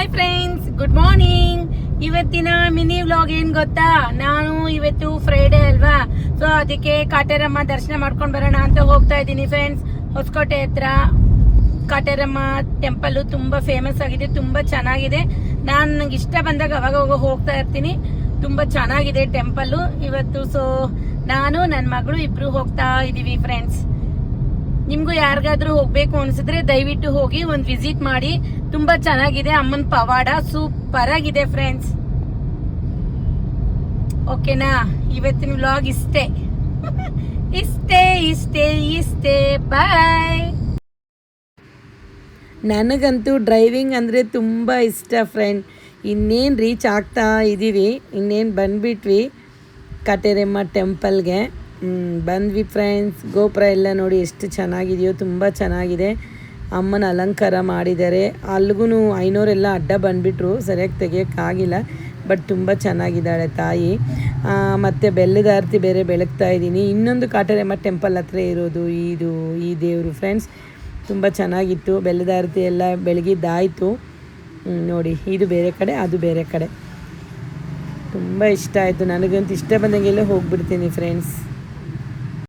Hi friends, good morning. ಇವತ್ತಿನ mini vlog ಏನ್ ಗೊತ್ತಾ, ನಾನು ಇವತ್ತು ಫ್ರೈಡೆ ಅಲ್ವಾ, ಸೊ ಅದಕ್ಕೆ ಕಾಟೇರಮ್ಮ ದರ್ಶನ ಮಾಡ್ಕೊಂಡ್ ಬರೋಣ ಅಂತ ಹೋಗ್ತಾ ಇದ್ದೀನಿ ಫ್ರೆಂಡ್ಸ್. ಹೊಸಕೋಟೆ ಹತ್ರ ಕಾಟೇರಮ್ಮ ಟೆಂಪಲ್ ತುಂಬಾ ಫೇಮಸ್ ಆಗಿದೆ, ತುಂಬಾ ಚೆನ್ನಾಗಿದೆ. ನಾನು ನಂಗೆ ಇಷ್ಟ ಬಂದಾಗ ಅವಾಗ ಹೋಗ್ತಾ ಇರ್ತೀನಿ. ತುಂಬಾ ಚೆನ್ನಾಗಿದೆ ಟೆಂಪಲ್ ಇವತ್ತು. ಸೊ ನಾನು ನನ್ನ ಮಗಳು ಇಬ್ರು ಹೋಗ್ತಾ ಇದೀವಿ ಫ್ರೆಂಡ್ಸ್. ನಿಮ್ಗೂ ಯಾರಿಗಾದ್ರೂ ಹೋಗ್ಬೇಕು ಅನ್ಸಿದ್ರೆ ದಯವಿಟ್ಟು ಹೋಗಿ ಒಂದ್ ವಿಸಿಟ್ ಮಾಡಿ. ತುಂಬಾ ಚೆನ್ನಾಗಿದೆ. ಅಮ್ಮನ್ ಪವಾಡ ಸೂಪರ್ ಆಗಿದೆ ಫ್ರೆಂಡ್ಸ್. ಓಕೆನಾ? ಇವತ್ತಿನ ವ್ಲಾಗ್ ಇಷ್ಟೇ ಇಷ್ಟೇ ಇಷ್ಟೇ ಇಷ್ಟೇ. ಬಾಯ್. ನನಗಂತೂ ಡ್ರೈವಿಂಗ್ ಅಂದರೆ ತುಂಬ ಇಷ್ಟ ಫ್ರೆಂಡ್. ಇನ್ನೇನು ರೀಚ್ ಆಗ್ತಾ ಇದ್ದೀವಿ, ಇನ್ನೇನು ಬಂದ್ಬಿಟ್ವಿ ಕಾಟೇರಮ್ಮ ಟೆಂಪಲ್ಗೆ. ಬಂದ್ವಿ ಫ್ರೆಂಡ್ಸ್. ಗೋಪುರ ಎಲ್ಲ ನೋಡಿ ಎಷ್ಟು ಚೆನ್ನಾಗಿದೆಯೋ, ತುಂಬ ಚೆನ್ನಾಗಿದೆ. ಅಮ್ಮನ ಅಲಂಕಾರ ಮಾಡಿದ್ದಾರೆ. ಅಲ್ಲಿಗೂ ಐನೋರೆಲ್ಲ ಅಡ್ಡ ಬಂದುಬಿಟ್ರು, ಸರಿಯಾಗಿ ತೆಗಿಯೋಕ್ಕಾಗಿಲ್ಲ. ಬಟ್ ತುಂಬ ಚೆನ್ನಾಗಿದ್ದಾಳೆ ತಾಯಿ. ಮತ್ತು ಬೆಲ್ಲದ ಆರತಿ ಬೇರೆ ಬೆಳಗ್ತಾ ಇದ್ದೀನಿ. ಇನ್ನೊಂದು ಕಾಟೇರಮ್ಮ ಟೆಂಪಲ್ ಹತ್ರ ಇರೋದು ಈ ದೇವರು ಫ್ರೆಂಡ್ಸ್. ತುಂಬ ಚೆನ್ನಾಗಿತ್ತು. ಬೆಲ್ಲದ ಆರತಿ ಎಲ್ಲ ಬೆಳಗಿದ್ದಾಯಿತು. ನೋಡಿ, ಇದು ಬೇರೆ ಕಡೆ, ಅದು ಬೇರೆ ಕಡೆ. ತುಂಬ ಇಷ್ಟ ಆಯಿತು ನನಗಂತೂ. ಇಷ್ಟ ಬಂದಂಗೆಲ್ಲ ಹೋಗ್ಬಿಡ್ತೀನಿ ಫ್ರೆಂಡ್ಸ್.